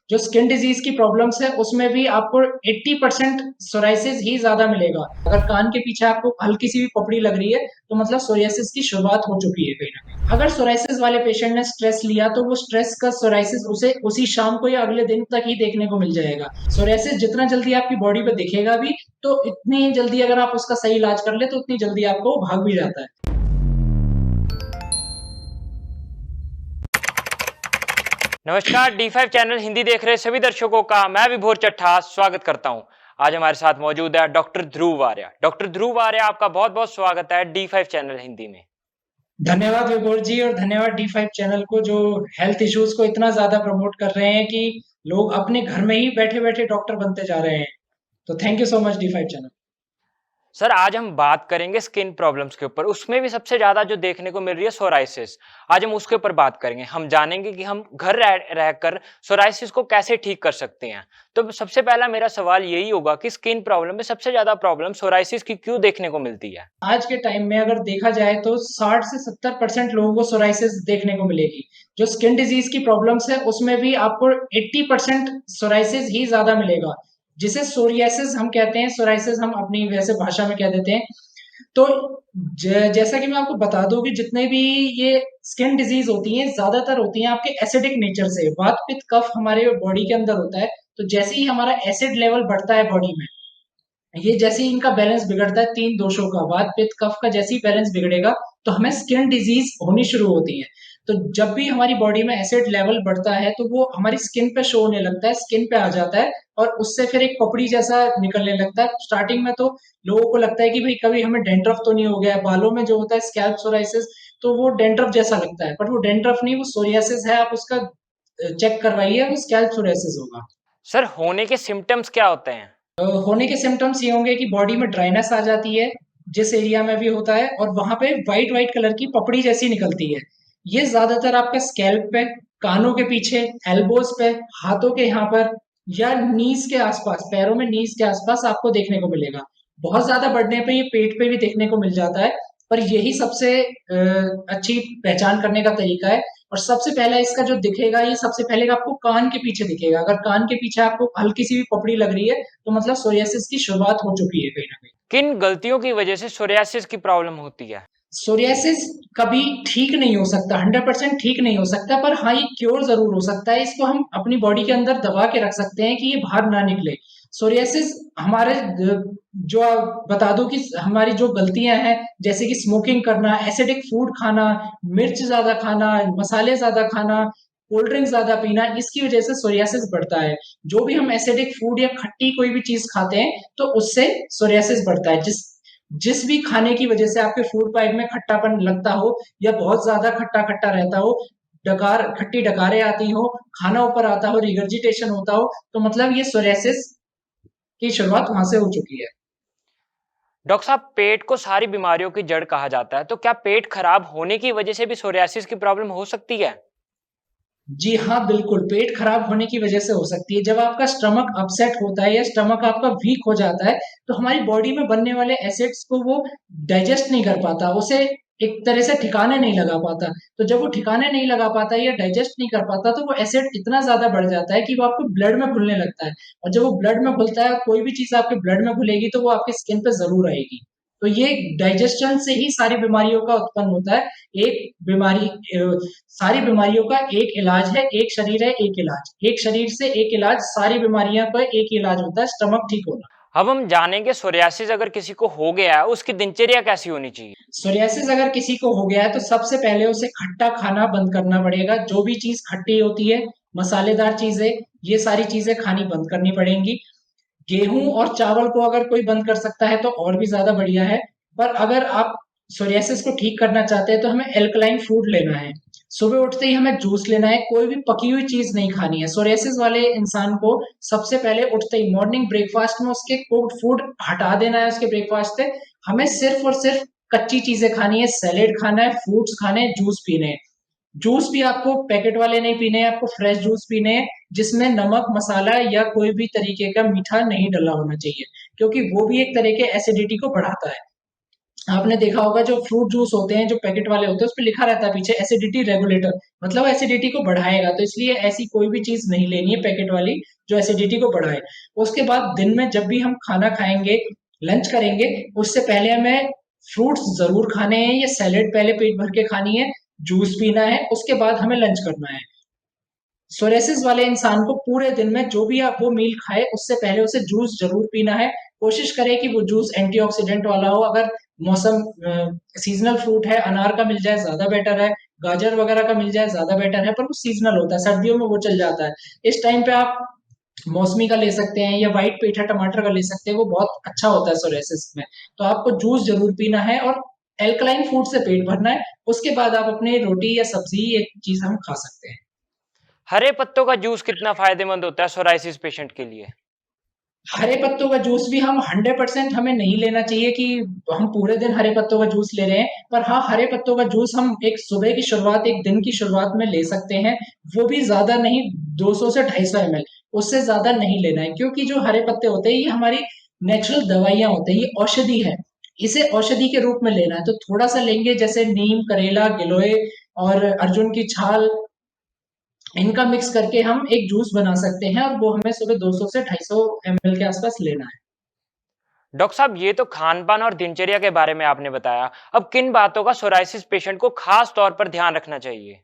जो skin disease की problems है उसमें भी आपको 80% सोराइसिस ही ज्यादा मिलेगा। अगर कान के पीछे आपको हल्की सी भी पपड़ी लग रही है तो मतलब सोरियासिस की शुरुआत हो चुकी है कहीं ना कहीं। अगर सोराइसिस वाले पेशेंट ने स्ट्रेस लिया तो वो स्ट्रेस का सोराइसिस उसे उसी शाम को या अगले दिन तक ही देखने को मिल जाएगा। सोराइसिस जितना जल्दी आपकी बॉडी पे दिखेगा भी तो इतनी जल्दी अगर आप उसका सही इलाज कर ले तो उतनी जल्दी आपको भाग भी जाता है। नमस्कार, D5 चैनल हिंदी देख रहे सभी दर्शकों का मैं विभोर चट्ठा स्वागत करता हूं। आज हमारे साथ मौजूद है डॉक्टर ध्रुव आर्या। डॉक्टर ध्रुव आर्या, आपका बहुत बहुत स्वागत है D5 चैनल हिंदी में। धन्यवाद विभोर जी और धन्यवाद डी5 चैनल को जो हेल्थ इश्यूज को इतना ज्यादा प्रमोट कर रहे हैं कि लोग अपने घर में ही बैठे बैठे डॉक्टर बनते जा रहे हैं। तो thank you so much D five channel. Sir, आज हम बात करेंगे स्किन प्रॉब्लम्स के ऊपर, उसमें भी सबसे ज्यादा जो देखने को मिल रही है सोराइसिस। आज हम उसके ऊपर बात करेंगे। हम जानेंगे कि हम घर रहकर सोराइसिस को कैसे ठीक कर सकते हैं। तो सबसे पहला मेरा सवाल यही होगा कि स्किन प्रॉब्लम में सबसे ज्यादा प्रॉब्लम सोराइसिस की क्यों देखने को मिलती है? आज के टाइम में अगर देखा जाए तो 60 से 70% लोगों को सोराइसिस देखने को मिलेगी। जो स्किन डिजीज की प्रॉब्लम्स है उसमें भी आपको 80% सोराइसिस ही ज्यादा मिलेगा, जिसे सोरियासिस हम कहते हैं। सोराइसिस हम अपनी वैसे भाषा में कह देते हैं। तो जैसा कि मैं आपको बता दूं कि जितने भी ये स्किन डिजीज होती हैं ज्यादातर होती हैं आपके एसिडिक नेचर से। वात पित्त कफ हमारे बॉडी के अंदर होता है, तो जैसे ही हमारा एसिड लेवल बढ़ता है बॉडी में, ये जैसे ही इनका बैलेंस बिगड़ता है, तीन दोषों का वात पित्त कफ का जैसे ही बैलेंस बिगड़ेगा तो हमें स्किन डिजीज होनी शुरू होती है। तो जब भी हमारी बॉडी में एसिड लेवल बढ़ता है तो वो हमारी स्किन पे शो होने लगता है, स्किन पे आ जाता है और उससे फिर एक पपड़ी जैसा निकलने लगता है। स्टार्टिंग में तो लोगों को लगता है कि भाई कभी हमें डेंड्रफ तो नहीं हो गया। बालों में जो होता है स्कैल्प सोराइसिस, तो वो डेंड्रफ जैसा लगता है, बट वो डेंड्रफ नहीं, वो सोरियासिस है। आप उसका चेक करवाइए, वो स्कैल्प सोरियासिस होगा। सर, होने के सिम्टम्स क्या होते हैं? होने के सिम्टम्स ये होंगे कि बॉडी में ड्राइनेस आ जाती है, जिस एरिया में भी होता है, और वहां पे व्हाइट व्हाइट कलर की पपड़ी जैसी निकलती है। ये ज्यादातर आपका स्कैल्प पे, कानों के पीछे, एल्बोज पे, हाथों के यहाँ पर, या नीज के आसपास, पैरों में नीज के आसपास आपको देखने को मिलेगा। बहुत ज्यादा बढ़ने पे ये पेट पे भी देखने को मिल जाता है। पर यही सबसे अच्छी पहचान करने का तरीका है। और सबसे पहला इसका जो दिखेगा, ये सबसे पहले आपको कान के पीछे दिखेगा। अगर कान के पीछे आपको हल्की सी भी पपड़ी लग रही है तो मतलब सोरियासिस की शुरुआत हो चुकी है कहीं ना कहीं। किन गलतियों की वजह से सोरियासिस की प्रॉब्लम होती है? सोरियासिस कभी ठीक नहीं हो सकता, 100% ठीक नहीं हो सकता, पर हाँ ये क्योर जरूर हो सकता है। इसको हम अपनी बॉडी के अंदर दबा के रख सकते हैं कि ये बाहर ना निकले। सोरियासिस हमारे जो बता दो कि हमारी जो गलतियां हैं, जैसे कि स्मोकिंग करना, एसिडिक फूड खाना, मिर्च ज्यादा खाना, मसाले ज्यादा खाना, कोल्ड ड्रिंक ज्यादा पीना, इसकी वजह से सोरियासिस बढ़ता है। जो भी हम एसिडिक फूड या खट्टी कोई भी चीज खाते हैं तो उससे सोरियासिस बढ़ता है। जिस जिस भी खाने की वजह से आपके फूड पाइप में खट्टापन लगता हो या बहुत ज्यादा खट्टा खट्टा रहता हो, डकार खट्टी डकारें आती हो, खाना ऊपर आता हो, रिगर्जिटेशन होता हो, तो मतलब ये सोरियासिस की शुरुआत वहां से हो चुकी है। डॉक्टर साहब, पेट को सारी बीमारियों की जड़ कहा जाता है, तो क्या पेट खराब होने की वजह से भी सोरियासिस की प्रॉब्लम हो सकती है? जी हाँ, बिल्कुल, पेट खराब होने की वजह से हो सकती है। जब आपका स्टमक अपसेट होता है या स्टमक आपका वीक हो जाता है तो हमारी बॉडी में बनने वाले एसिड्स को वो डाइजेस्ट नहीं कर पाता, उसे एक तरह से ठिकाने नहीं लगा पाता। तो जब वो ठिकाने नहीं लगा पाता या डाइजेस्ट नहीं कर पाता तो वो एसिड इतना ज्यादा बढ़ जाता है कि वो आपको ब्लड में घुलने लगता है। और जब वो ब्लड में घुलता है, कोई भी चीज आपके ब्लड में घुलेगी तो वो आपकी स्किन पे जरूर आएगी। तो ये डाइजेशन से ही सारी बीमारियों का उत्पन्न होता है। एक बीमारी सारी बीमारियों का एक इलाज है, एक शरीर है एक इलाज, एक शरीर से एक इलाज, सारी बीमारियां का एक ही इलाज होता है, स्टमक ठीक होना। अब हम जानेंगे सोरियासिस अगर किसी को हो गया है, उसकी दिनचर्या कैसी होनी चाहिए? सोरियासिस अगर किसी को हो गया है तो सबसे पहले उसे खट्टा खाना बंद करना पड़ेगा। जो भी चीज खट्टी होती है, मसालेदार चीजें, ये सारी चीजें खानी बंद करनी पड़ेंगी। गेहूं और चावल को अगर कोई बंद कर सकता है तो और भी ज्यादा बढ़िया है। पर अगर आप सोरियासिस को ठीक करना चाहते हैं तो हमें एल्कलाइन फूड लेना है। सुबह उठते ही हमें जूस लेना है, कोई भी पकी हुई चीज नहीं खानी है। सोरियासिस वाले इंसान को सबसे पहले उठते ही मॉर्निंग ब्रेकफास्ट में उसके कुक्ड फूड हटा देना है। उसके ब्रेकफास्ट से हमें सिर्फ और सिर्फ कच्ची चीजें खानी है, सैलेड खाना है, फ्रूट्स खाने हैं, जूस पीने हैं। जूस भी आपको पैकेट वाले नहीं पीने हैं, आपको फ्रेश जूस पीने हैं जिसमें नमक मसाला या कोई भी तरीके का मीठा नहीं डला होना चाहिए, क्योंकि वो भी एक तरह के एसिडिटी को बढ़ाता है। आपने देखा होगा जो फ्रूट जूस होते हैं, जो पैकेट वाले होते हैं, उस पे लिखा रहता है पीछे एसिडिटी रेगुलेटर, मतलब एसिडिटी को बढ़ाएगा। तो इसलिए ऐसी कोई भी चीज़ नहीं लेनी है पैकेट वाली जो एसिडिटी को बढ़ाए। उसके बाद दिन में जब भी हम खाना खाएँगे, लंच करेंगे, उससे पहले हमें फ्रूट्स ज़रूर खाने हैं या सैलेड पहले पेट भर के खानी है, जूस पीना है, उसके बाद हमें लंच करना है। सोरेसिस वाले इंसान को पूरे दिन में जो भी आप वो मील खाए उससे पहले उसे जूस जरूर पीना है। कोशिश करें कि वो जूस एंटीऑक्सीडेंट वाला हो। अगर मौसम सीजनल फ्रूट है, अनार का मिल जाए ज्यादा बेटर है, गाजर वगैरह का मिल जाए ज्यादा बेटर है, पर वो सीजनल होता है, सर्दियों में वो चल जाता है। इस टाइम पे आप मौसमी का ले सकते हैं या व्हाइट पेठा टमाटर का ले सकते हैं, वो बहुत अच्छा होता है सोरेसिस में। तो आपको जूस जरूर पीना है और एल्कलाइन फूड से पेट भरना है। उसके बाद आप अपने रोटी या सब्जी एक चीज हम खा सकते हैं। हरे पत्तों का जूस कितना फायदेमंद होता है सोराइसिस पेशेंट के लिए? हरे पत्तों का जूस भी हम 100% हमें नहीं लेना चाहिए कि हम पूरे दिन हरे पत्तों का जूस ले रहे हैं। पर हाँ, हरे पत्तों का जूस हम एक सुबह की शुरुआत, एक दिन की शुरुआत में ले सकते हैं। वो भी ज्यादा नहीं, 200 से 250 ml, उससे ज्यादा नहीं लेना है। क्योंकि जो हरे पत्ते होते हैं ये हमारी नेचुरल दवाइयां होते हैं, ये औषधि है। इसे औषधि के रूप में लेना है तो थोड़ा सा लेंगे, जैसे नीम, करेला, गिलोय और अर्जुन की छाल, इनका मिक्स करके हम एक जूस बना सकते हैं और वो हमें सुबह 200 से 250 ml के आसपास लेना है। डॉक्टर साहब, ये तो खान-पान और दिनचर्या के बारे में आपने बताया। अब किन बातों का सोराइसिस पेशेंट को खास तौर पर ध्यान रखना चाहिए?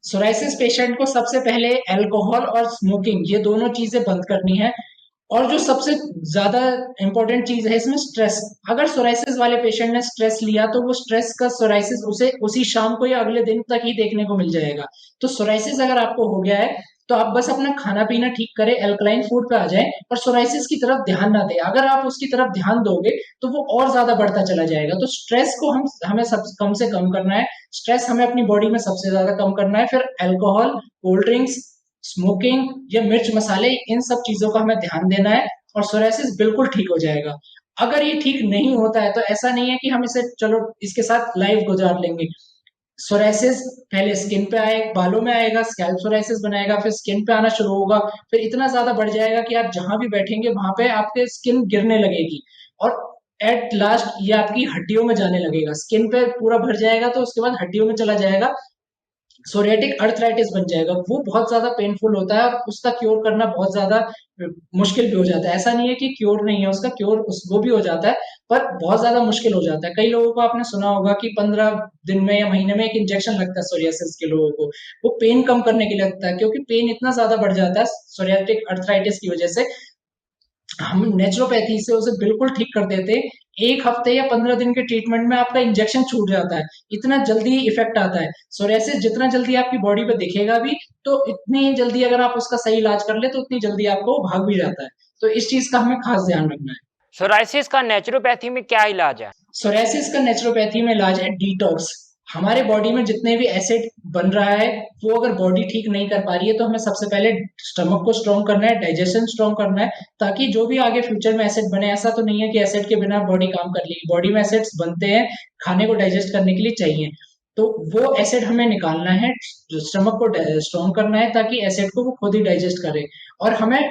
सोराइसिस पेशेंट को सबसे पहले अल्कोहल और स्मोकिंग, ये दोनों चीजें बंद करनी है। और जो सबसे ज्यादा इंपॉर्टेंट चीज है इसमें स्ट्रेस। अगर सोराइसिस वाले पेशेंट ने स्ट्रेस लिया तो वो स्ट्रेस का सोराइसिस उसे उसी शाम को या अगले दिन तक ही देखने को मिल जाएगा। तो सोराइसिस अगर आपको हो गया है तो आप बस अपना खाना पीना ठीक करें, अल्कलाइन फूड पे आ जाएं और सोराइसिस की तरफ ध्यान ना दें। अगर आप उसकी तरफ ध्यान दोगे तो वो और ज्यादा बढ़ता चला जाएगा। तो स्ट्रेस को हमें सब कम से कम करना है। स्ट्रेस हमें अपनी बॉडी में सबसे ज्यादा कम करना है, फिर अल्कोहल, कोल्ड ड्रिंक्स, स्मोकिंग या मिर्च मसाले, इन सब चीजों का हमें ध्यान देना है और सोराइसिस बिल्कुल ठीक हो जाएगा। अगर ये ठीक नहीं होता है तो ऐसा नहीं है कि हम इसे चलो इसके साथ लाइफ गुजार लेंगे। सोराइसिस पहले स्किन पे आए, बालों में आएगा, स्कैल्प सोराइसिस बनाएगा, फिर स्किन पे आना शुरू होगा, फिर इतना ज्यादा बढ़ जाएगा कि आप जहां भी बैठेंगे वहां पे आपके स्किन गिरने लगेगी और एट लास्ट ये आपकी हड्डियों में जाने लगेगा। स्किन पे पूरा भर जाएगा तो उसके बाद हड्डियों में चला जाएगा, सोरियाटिक अर्थराइटिस बन जाएगा। वो बहुत ज्यादा पेनफुल होता है और उसका क्योर करना बहुत ज्यादा मुश्किल भी हो जाता है। ऐसा नहीं है कि क्योर नहीं है, उसका क्योर वो भी हो जाता है, पर बहुत ज्यादा मुश्किल हो जाता है। कई लोगों को आपने सुना होगा कि 15 दिन में या महीने में एक इंजेक्शन लगता है सोरियासिस के लोगों को। वो पेन कम करने के लिए लगता है, क्योंकि पेन इतना ज्यादा बढ़ जाता है सोरियाटिक अर्थराइटिस की वजह से। हम नेचुरोपैथी से उसे बिल्कुल ठीक कर देते। 1 हफ्ते या 15 दिन के ट्रीटमेंट में आपका इंजेक्शन छूट जाता है, इतना जल्दी इफेक्ट आता है। सोरियासिस जितना जल्दी आपकी बॉडी पे दिखेगा भी, तो इतनी जल्दी अगर आप उसका सही इलाज कर ले तो उतनी जल्दी आपको भाग भी जाता है। तो इस चीज का हमें खास ध्यान रखना है। सोराइसिस का नेचुरोपैथी में क्या इलाज है? सोरियासिस का नेचुरोपैथी में इलाज है डिटॉक्स। हमारे बॉडी में जितने भी एसिड बन रहा है, वो अगर बॉडी ठीक नहीं कर पा रही है तो हमें सबसे पहले स्टमक को स्ट्रॉन्ग करना है, डाइजेशन स्ट्रॉन्ग करना है, ताकि जो भी आगे फ्यूचर में एसिड बने, ऐसा तो नहीं है कि एसिड के बिना बॉडी काम कर लेगी। बॉडी में एसिड्स बनते हैं, खाने को डाइजेस्ट करने के लिए चाहिए। तो वो एसिड हमें निकालना है, जो स्टमक को स्ट्रॉन्ग करना है ताकि एसिड को वो खुद ही डाइजेस्ट करे। और हमें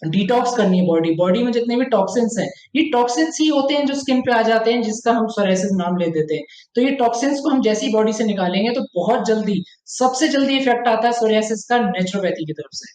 डिटॉक्स करनी है बॉडी। बॉडी में जितने भी टॉक्सिन्स हैं, ये टॉक्सिन्स ही होते हैं जो स्किन पे आ जाते हैं, जिसका हम सोराइसिस नाम ले देते हैं। तो ये टॉक्सिन्स को हम जैसे ही बॉडी से निकालेंगे तो बहुत जल्दी, सबसे जल्दी इफेक्ट आता है सोरियासिस का नेचुरोपैथी की तरफ से।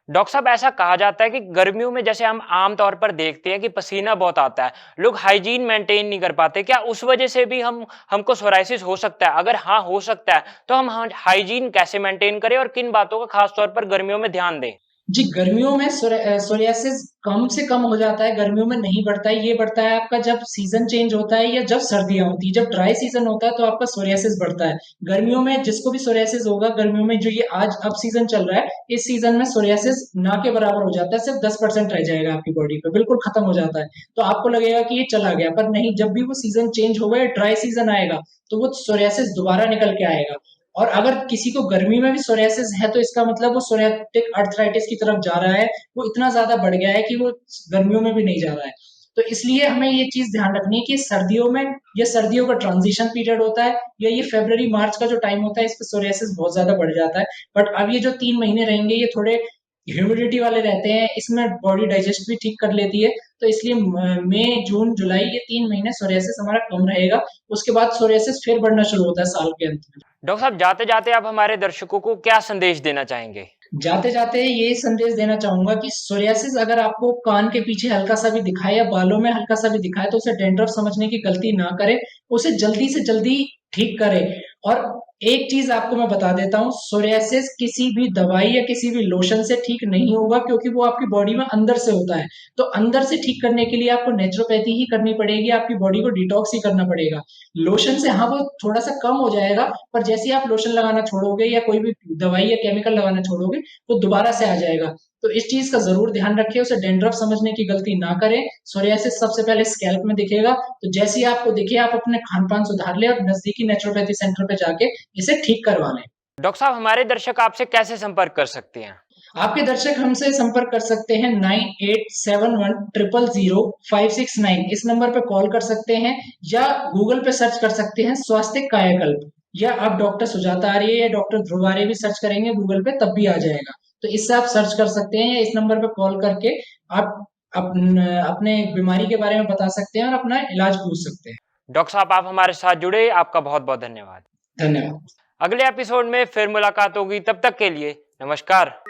डॉक्टर साहब, ऐसा कहा जाता है कि गर्मियों में जैसे हम आम तौर पर देखते हैं कि पसीना बहुत आता है, लोग हाइजीन मेंटेन नहीं कर पाते। क्या उस वजह से भी हम हमको सोराइसिस हो सकता है? अगर हाँ हो सकता है तो हम हाइजीन कैसे मेंटेन करें और किन बातों का खास तौर पर गर्मियों में ध्यान दें? जी, गर्मियों में सोरियासिस कम से कम हो जाता है, गर्मियों में नहीं बढ़ता है। ये बढ़ता है आपका जब सीजन चेंज होता है या जब सर्दियां होती है। जब ड्राई सीजन होता है तो आपका सोरियासिस बढ़ता है। गर्मियों में जिसको भी सोरियासिस होगा, गर्मियों में जो ये आज अब सीजन चल रहा है, इस सीजन में सोरियासिस ना के बराबर हो जाता है, सिर्फ 10% रह जाएगा आपकी बॉडी पे, बिल्कुल खत्म हो जाता है। तो आपको लगेगा कि ये चला गया, पर नहीं, जब भी वो सीजन चेंज होगा या ड्राई सीजन आएगा तो वो सोरियासिस दोबारा निकल के आएगा। और अगर किसी को गर्मी में भी सोरियासिस है तो इसका मतलब वो सोरियाटिक अर्थराइटिस की तरफ जा रहा है, वो इतना ज्यादा बढ़ गया है कि वो गर्मियों में भी नहीं जा रहा है। तो इसलिए हमें ये चीज ध्यान रखनी है कि सर्दियों में, ये सर्दियों का ट्रांजिशन पीरियड होता है या ये फरवरी मार्च का जो टाइम होता है, इस पे सोरियासिस बहुत ज्यादा बढ़ जाता है। बट अब ये जो 3 महीने रहेंगे ये थोड़े ह्यूमिडिटी वाले रहते हैं, इसमें बॉडी डाइजेस्ट भी ठीक कर लेती है। तो इसलिए मई, जून, जुलाई ये 3 महीने सोरियासिस हमारा कम रहेगा। उसके बाद सोरियासिस फिर बढ़ना शुरू होता है साल के अंत में। डॉक्टर साहब, जाते-जाते आप हमारे दर्शकों को क्या संदेश देना चाहेंगे? जाते-जाते ये संदेश देना चाहूँगा कि सोरियासिस अगर आपको कान के पीछे हल्का-सा भी दिखाए या बालों में हल्का-सा भी दिखाए, तो उसे डैंड्रफ समझने की गलती ना करें, उसे जल्दी से जल्दी ठीक करें। और एक चीज़ आपको मैं बता देता हूँ, सोरियासिस किसी भी दवाई या किसी भी लोशन से ठीक नहीं होगा, क्योंकि वो आपकी बॉडी में अंदर से होता है। तो अंदर से ठीक करने के लिए आपको नेचुरोपैथी ही करनी पड़ेगी, आपकी बॉडी को डिटॉक्स ही करना पड़ेगा। लोशन से हाँ, वो थोड़ा-सा कम हो जाएगा, पर जैसे ही आप लोशन लगाना छोड़ोगे या कोई भी दवाई या केमिकल लगाना छोड़ोगे, वो दोबारा से आ जाएगा। तो इस चीज़ का ज़रूर ध्यान रखें, उसे डैंड्रफ समझने की गलती ना करें। सोरियासिस सबसे पहले स्कैल्प में दिखेगा, तो जैसे ही आपको दिखे आप अपने खान-पान सुधार लें और नज़दीकी नेचुरोपैथी सेंटर पे जाके इसे ठीक करवा लें। डॉक्टर साहब, हमारे दर्शक आपसे कैसे संपर्क कर सकते हैं? आपके दर्शक हमसे संपर्क कर सकते हैं 9871000569 इस नंबर पे कॉल कर सकते हैं, या गूगल पे सर्च कर सकते हैं स्वास्थ्य कायाकल्प, या आप डॉक्टर सुजाता आर्य या डॉक्टर ध्रुव आर्य भी सर्च करेंगे गूगल पे तब भी आ जाएगा। तो इससे आप सर्च कर सकते हैं, या इस नंबर पे कॉल करके आप अपने बीमारी के बारे में बता सकते हैं और अपना इलाज पूछ सकते हैं। डॉक्टर साहब, आप हमारे साथ जुड़े, आपका बहुत-बहुत धन्यवाद। धन्यवाद। अगले एपिसोड में फिर मुलाकात होगी, तब तक के लिए नमस्कार।